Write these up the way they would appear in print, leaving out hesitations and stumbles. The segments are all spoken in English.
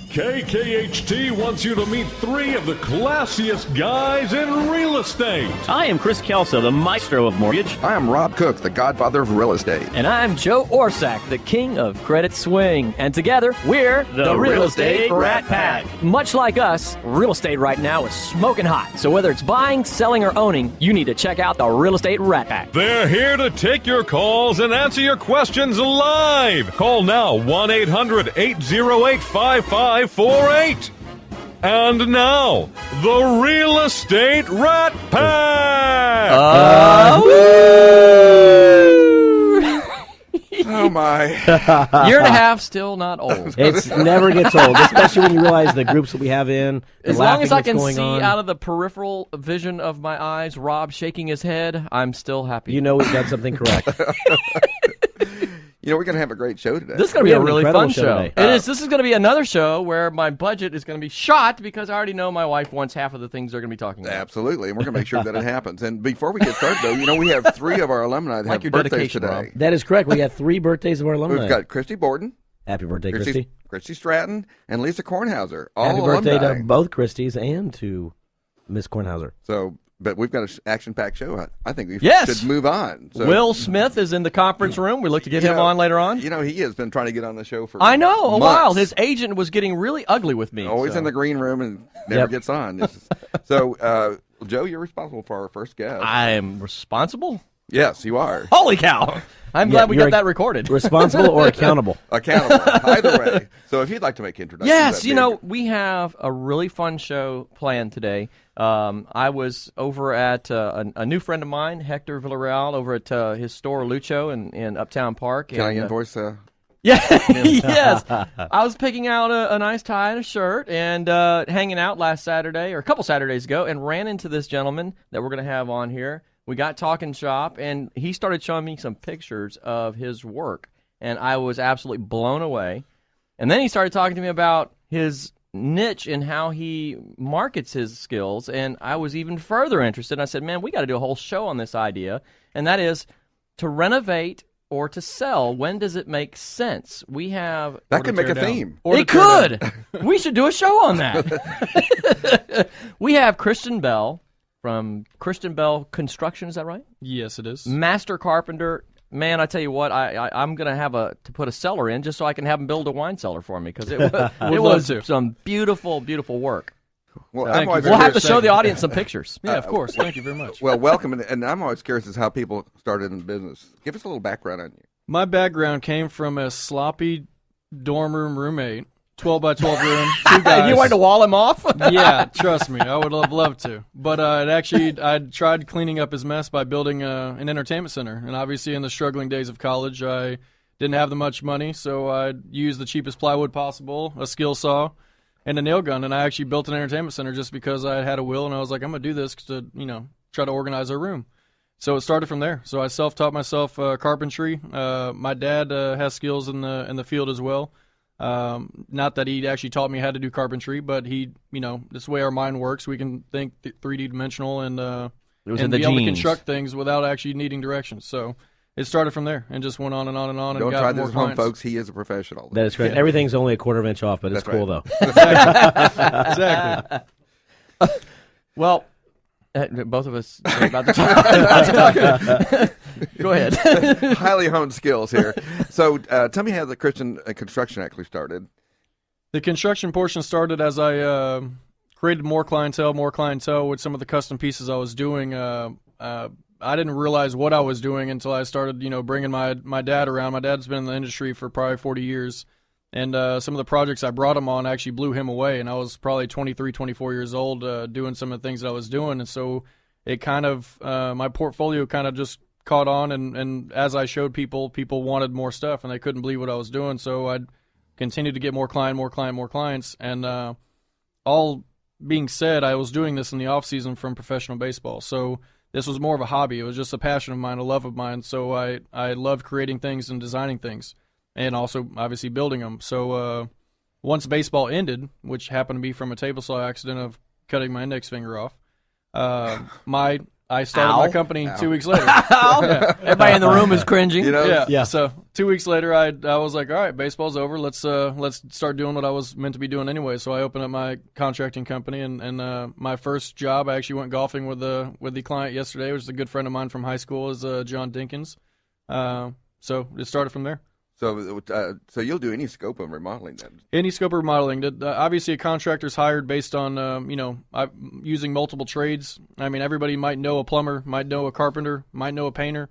KKHT wants you to meet three of the classiest guys in real estate. I am Chris Kelso, the maestro of mortgage. I am Rob Cook, the godfather of real estate. And I'm Joe Orsack, the king of credit swing. And together, we're the Real Estate Rat Pack. Much like us, real estate right now is smoking hot. So whether it's buying, selling, or owning, you need to check out the Real Estate Rat Pack. They're here to take your calls and answer your questions live. Call now, 1-800-808-5548. And now, the Real Estate Rat Pack! Oh, my. Year and a half, still not old. It never gets old, especially when you realize the groups that we have in. As long as I can see out of the peripheral vision of my eyes, Rob shaking his head, I'm still happy. You know we've done something correct. You know, we're going to have a great show today. This is going to be a really fun show. Today. It is. This is going to be another show where my budget is going to be shot because I already know my wife wants half of the things they're going to be talking about. Absolutely, and we're going to make sure that it happens. And before we get started, though, you know, we have three of our alumni that have birthdays today. Rob. That is correct. We got three birthdays of our alumni. We've got Christy Borden. Happy birthday, Christy. Christy Stratton and Lisa Kornhauser. All Happy alumni. birthday to both Christys and to Miss Kornhauser. So, but we've got an action-packed show. I think we should move on. So, Will Smith is in the conference room. We look to get him on later on. You know, he has been trying to get on the show for I know, a months. while. His agent was getting really ugly with me. Always in the green room and never gets on. So, Joe, you're responsible for our first guest. I am responsible? Yes, you are. Holy cow. I'm glad we got that recorded. Responsible or accountable? Accountable. Either way. So if you'd like to make introductions. Yes, you know, we have a really fun show planned today. I was over at a new friend of mine, Hector Villarreal, over at his store, Lucho, in Uptown Park. Can I invoice? Yeah, yes. I was picking out a nice tie and a shirt and hanging out last Saturday, or a couple Saturdays ago, and ran into this gentleman that we're going to have on here. We got talking shop, and he started showing me some pictures of his work, and I was absolutely blown away. And then he started talking to me about his niche and how he markets his skills, and I was even further interested. I said, man, we got to do a whole show on this idea, and that is to renovate or to sell. When does it make sense? We have... That could make a theme. It could! We should do a show on that. We have Kristian Bell from Kristian Bell Construction, is that right? Yes, it is. Master carpenter. Man, I tell you what, I'm going to have to put a cellar in just so I can have him build a wine cellar for me because it was some beautiful, beautiful work. Well, we'll have to show the audience some pictures. Yeah, of course. Thank you very much. Well, welcome, and I'm always curious as how people started in business. Give us a little background on you. My background came from a sloppy dorm room roommate, 12 by 12 room, two guys. You wanted to wall him off? Yeah, trust me, I would have loved to. But I tried cleaning up his mess by building an entertainment center. And obviously in the struggling days of college, I didn't have that much money, so I used the cheapest plywood possible, a skill saw, and a nail gun. And I actually built an entertainment center just because I had a will, and I was like, I'm going to do this to, try to organize our room. So it started from there. So I self-taught myself carpentry. My dad has skills in the field as well. Not that he actually taught me how to do carpentry, but he, this way our mind works. We can think 3D dimensional and be able to construct things without actually needing directions. So it started from there and just went on and on and on. Don't got try more this at home, clients. folks. He is a professional. That is correct. Yeah. Everything's only a quarter of an inch off, but it's cool, though. Exactly. Well, both of us are about to talk. Go ahead. Highly honed skills here. So tell me how the Kristian construction actually started. The construction portion started as I created more clientele with some of the custom pieces I was doing. I didn't realize what I was doing until I started, bringing my dad around. My dad's been in the industry for probably 40 years. And some of the projects I brought him on actually blew him away. And I was probably 23, 24 years old doing some of the things that I was doing. And so it kind of, my portfolio kind of just caught on. And as I showed people wanted more stuff and they couldn't believe what I was doing. So I'd continue to get more clients. And all being said, I was doing this in the off season from professional baseball. So this was more of a hobby. It was just a passion of mine, a love of mine. So I loved creating things and designing things. And also, obviously, building them. So once baseball ended, which happened to be from a table saw accident of cutting my index finger off, my I started my company 2 weeks later. Everybody in the room is cringing. You know, Yeah. So 2 weeks later, I was like, all right, baseball's over. Let's start doing what I was meant to be doing anyway. So I opened up my contracting company, and my first job, I actually went golfing with the client yesterday, which is a good friend of mine from high school, is John Dinkins. So it started from there. So you'll do any scope of remodeling then? Any scope of remodeling. Obviously, a contractor's hired based on using multiple trades. I mean, everybody might know a plumber, might know a carpenter, might know a painter,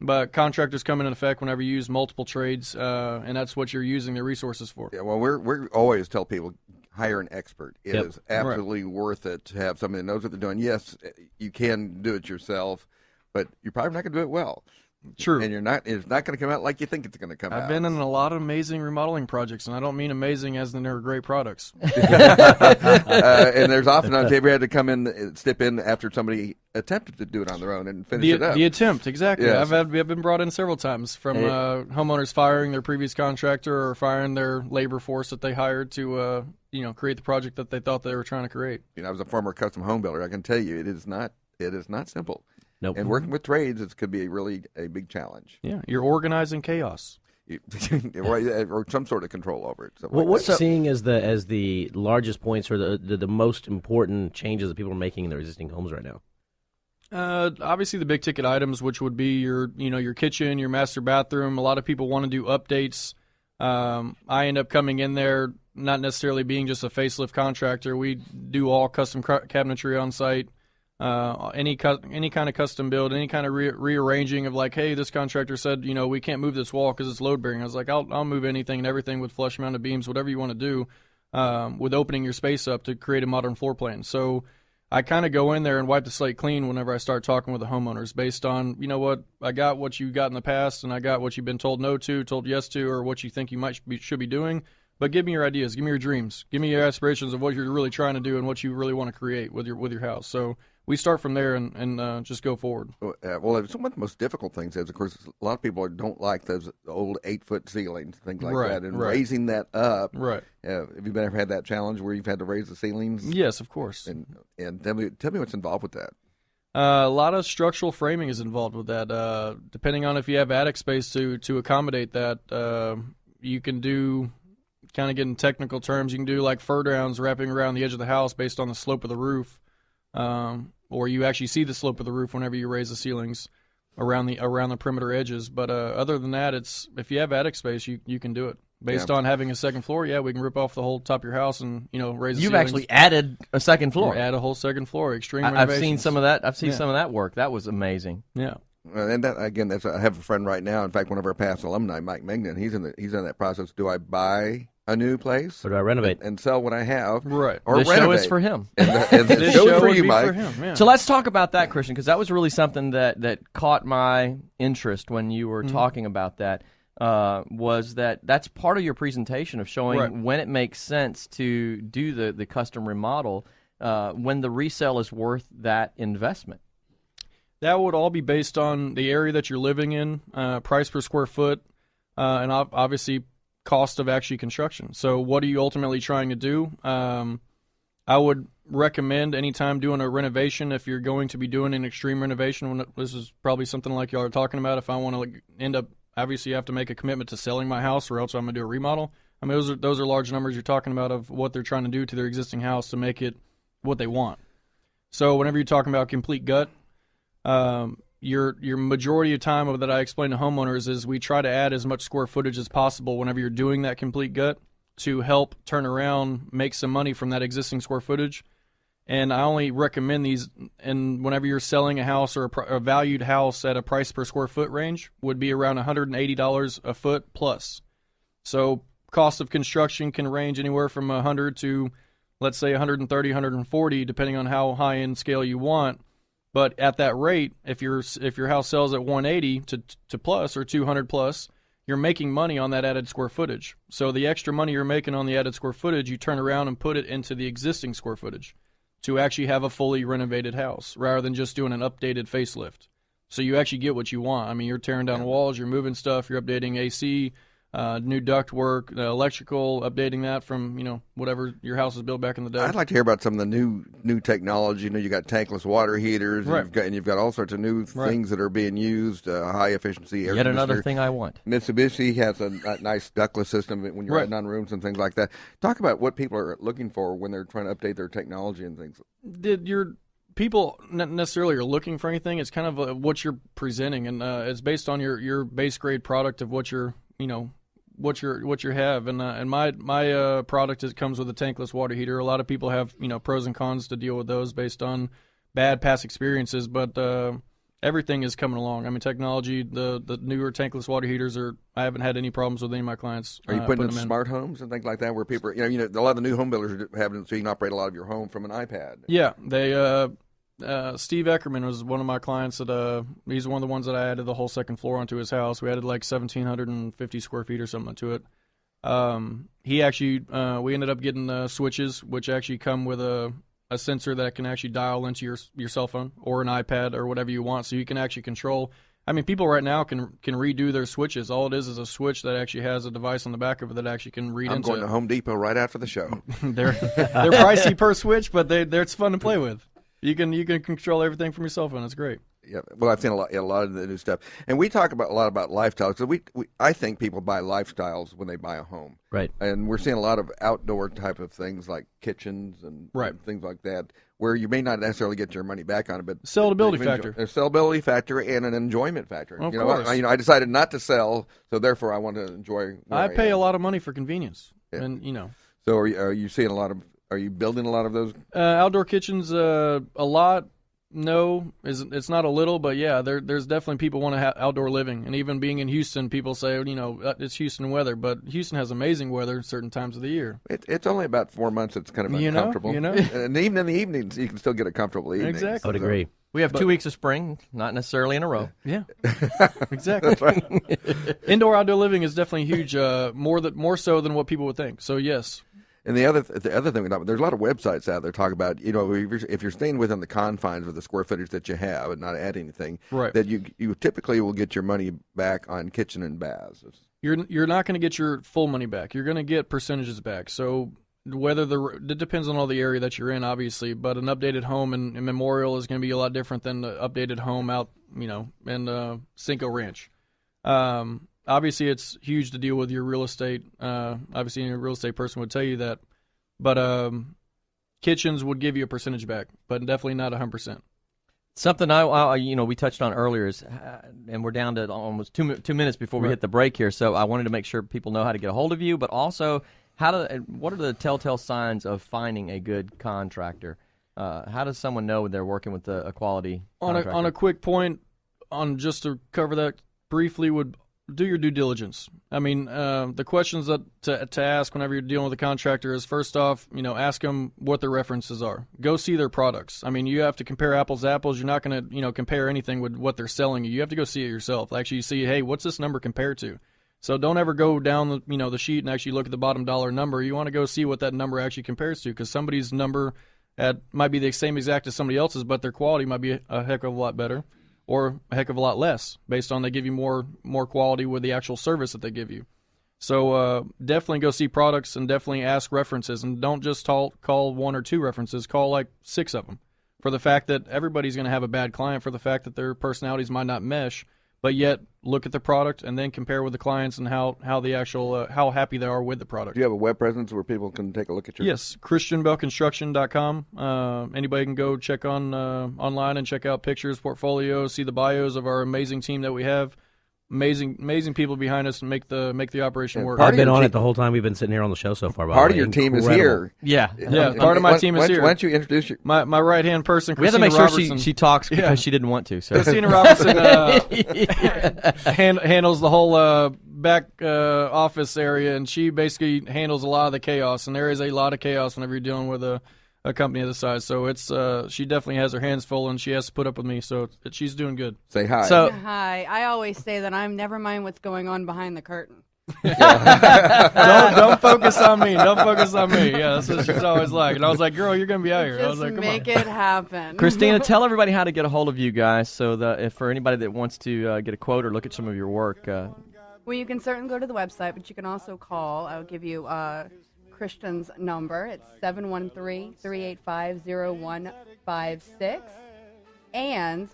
but contractors come in effect whenever you use multiple trades, and that's what you're using the resources for. Yeah, well, we're always tell people hire an expert. It is absolutely worth it to have somebody that knows what they're doing. Yes, you can do it yourself, but you're probably not going to do it well. True. And it's not going to come out like you think it's going to come out. I've been in a lot of amazing remodeling projects, and I don't mean amazing as in they're great products. And there's often times they've had to come in, step in after somebody attempted to do it on their own and finish it up. The attempt, exactly. Yes. I've been brought in several times from homeowners firing their previous contractor or firing their labor force that they hired to create the project that they thought they were trying to create. I was a former custom home builder. I can tell you it is not simple. Nope. And working with trades, it could be really a big challenge. Yeah, you're organizing chaos. Or some sort of control over it. What's seeing as the largest points or the most important changes that people are making in their existing homes right now? Obviously, the big ticket items, which would be your kitchen, your master bathroom. A lot of people want to do updates. I end up coming in there, not necessarily being just a facelift contractor. We do all custom cabinetry on site. Any kind of custom build, any kind of rearranging of like, hey, this contractor said, we can't move this wall because it's load bearing. I was like, I'll move anything and everything with flush mounted beams, whatever you want to do, with opening your space up to create a modern floor plan. So I kind of go in there and wipe the slate clean whenever I start talking with the homeowners based on, I got what you got in the past and I got what you've been told no to, told yes to, or what you think you should be doing. But give me your ideas, give me your dreams, give me your aspirations of what you're really trying to do and what you really want to create with your house. So we start from there and just go forward. Well, one of the most difficult things is, of course, a lot of people don't like those old 8-foot ceilings, things like that, and raising that up. Right. Have you ever had that challenge where you've had to raise the ceilings? Yes, of course. And tell me what's involved with that. A lot of structural framing is involved with that. Depending on if you have attic space to accommodate that, you can do, kind of get in technical terms, you can do like fur downs wrapping around the edge of the house based on the slope of the roof. Or you actually see the slope of the roof whenever you raise the ceilings around the perimeter edges. But other than that, it's if you have attic space, you can do it. Based on having a second floor, we can rip off the whole top of your house and raise the ceilings. You've actually added a second floor. Add a whole second floor. Extreme I've renovations. seen some of that. I've seen some of that work. That was amazing. Yeah. And that again, I have a friend right now. In fact, one of our past alumni, Mike Mignan, he's in that process. Do I buy a new place, or do I renovate and sell what I have, right? Or this renovate? Show is for him. And this show is for you, Mike. Yeah. So let's talk about that, Kristian, because that was really something that caught my interest when you were talking about that. Was that's part of your presentation of showing when it makes sense to do the custom remodel, when the resale is worth that investment. That would all be based on the area that you're living in, price per square foot, and obviously cost of actually construction. So what are you ultimately trying to do? I would recommend anytime doing a renovation, if you're going to be doing an extreme renovation, this is probably something like y'all are talking about, if I want to end up, obviously you have to make a commitment to selling my house or else I'm going to do a remodel. I mean, those are large numbers you're talking about of what they're trying to do to their existing house to make it what they want. So whenever you're talking about complete gut, your majority of time that I explain to homeowners is we try to add as much square footage as possible whenever you're doing that complete gut to help turn around, make some money from that existing square footage. And I only recommend these, and whenever you're selling a house or a valued house at a price per square foot range, would be around $180 a foot plus. So cost of construction can range anywhere from $100 to, let's say, $130, $140, depending on how high end scale you want. But at that rate, if your house sells at 180 to plus or 200 plus, you're making money on that added square footage. So the extra money you're making on the added square footage, you turn around and put it into the existing square footage to actually have a fully renovated house rather than just doing an updated facelift. So you actually get what you want. I mean, you're tearing down walls, you're moving stuff, you're updating AC, new duct work, electrical, updating that from whatever your house was built back in the day. I'd like to hear about some of the new technology. You got tankless water heaters, Right. and you've got all sorts of new things that are being used. High efficiency air Yet conditioner. another thing I want. Mitsubishi has a nice ductless system when you're riding on roofs and things like that. Talk about what people are looking for when they're trying to update their technology and things. Did your people not necessarily are looking for anything? It's kind of what you're presenting, and it's based on your base grade product of what you're what you have. And my product comes with a tankless water heater. A lot of people have pros and cons to deal with those based on bad past experiences, but everything is coming along. I mean, technology, the newer tankless water heaters I haven't had any problems with any of my clients. Are you putting in them smart homes and things like that where people, a lot of the new home builders are having so you can operate a lot of your home from an iPad? Yeah, they. Steve Eckerman was one of my clients that he's one of the ones that I added the whole second floor onto his house. We added like 1,750 square feet or something to it. He actually, we ended up getting switches, which actually come with a sensor that can actually dial into your cell phone or an iPad or whatever you want, so you can actually control. I mean, people right now can redo their switches. All it is a switch that actually has a device on the back of it that actually can read I'm into going to Home Depot right after the show. They're pricey per switch, but it's fun to play with. You can control everything from your cell phone. It's great. Yeah, well, I've seen a lot of the new stuff, and we talk a lot about lifestyles. So I think people buy lifestyles when they buy a home, Right. And we're seeing a lot of outdoor type of things like kitchens and things like that, where you may not necessarily get your money back on it, but Sellability factor. A sellability factor and an enjoyment factor. Of course. I decided not to sell, so therefore I want to enjoy. I pay a lot of money for convenience, and So are you seeing a lot of? Are you building a lot of those? Outdoor kitchens, a lot. No, it's not a little, but yeah, there's definitely people want to have outdoor living, and even being in Houston, people say it's Houston weather, but Houston has amazing weather certain times of the year. It's only about 4 months. It's kind of uncomfortable. And even in the evenings, you can still get a comfortable evening. Exactly. I would agree. We have 2 weeks of spring, not necessarily in a row. Yeah, exactly. That's right. Indoor outdoor living is definitely huge, more so than what people would think. So yes. And the other thing, there's a lot of websites out there talk about, if you're staying within the confines of the square footage that you have and not adding anything, right, that you typically will get your money back on kitchen and baths. You're not going to get your full money back. You're going to get percentages back. So it depends on all the area that you're in, obviously, but an updated home in Memorial is going to be a lot different than the updated home out, in Cinco Ranch. Obviously, it's huge to deal with your real estate. Obviously, a real estate person would tell you that. But kitchens would give you a percentage back, but definitely not 100%. Something I we touched on earlier is, and we're down to almost 2 minutes before we hit the break here. So I wanted to make sure people know how to get a hold of you, but also what are the telltale signs of finding a good contractor? How does someone know they're working with a quality contractor? On a quick point, just to cover that briefly, would do your due diligence. I mean, the questions to ask whenever you're dealing with a contractor is, first off, ask them what their references are. Go see their products. I mean, you have to compare apples to apples. You're not going to, compare anything with what they're selling you. You have to go see it yourself. Actually, see, hey, what's this number compared to? So don't ever go down the sheet and actually look at the bottom dollar number. You want to go see what that number actually compares to, because somebody's number might be the same exact as somebody else's, but their quality might be a heck of a lot better, or a heck of a lot less, based on they give you more quality with the actual service that they give you. So definitely go see products and definitely ask references, and don't just call 1 or 2 references. Call like 6 of them, for the fact that everybody's going to have a bad client, for the fact that their personalities might not mesh, but yet look at the product and then compare with the clients and how the actual how happy they are with the product. Do you have a web presence where people can take a look at your? Yes, KristianBellConstruction.com. Anybody can go check on online and check out pictures, portfolios, see the bios of our amazing team that we have. Amazing people behind us and make the operation work. I've been on it the whole time we've been sitting here on the show so far. Part of your team is here. Yeah. Part of my team is here. Why don't you introduce my right hand person? We have to make sure she talks because she didn't want to. So Christina Robertson handles the whole back office area, and she basically handles a lot of the chaos. And there is a lot of chaos whenever you're dealing with a company of this size. So it's she definitely has her hands full, and she has to put up with me. So she's doing good. Say hi. So hi. I always say that I'm never mind what's going on behind the curtain. Don't focus on me. Don't focus on me. Yeah, that's what she's always like. And I was like, girl, you're gonna be out here. I was like, come make it happen. Christina, tell everybody how to get a hold of you guys, so that if for anybody that wants to get a quote or look at some of your work. Well, you can certainly go to the website, but you can also call. I'll give you Kristian's number. It's 713-385-0156. And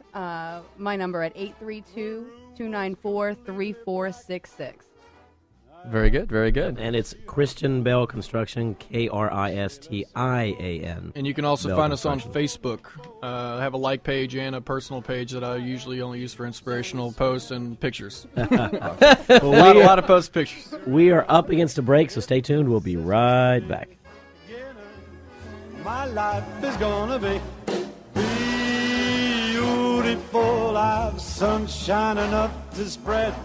my number at 832-294-3466. Very good, very good. And it's Kristian Bell Construction, Kristian. And you can also Bell find us on Construction. Facebook. I have a like page and a personal page that I usually only use for inspirational posts and pictures. Well, a lot of post pictures. we are up against a break, so stay tuned. We'll be right back. My life is gonna be beautiful. I've sunshine enough to spread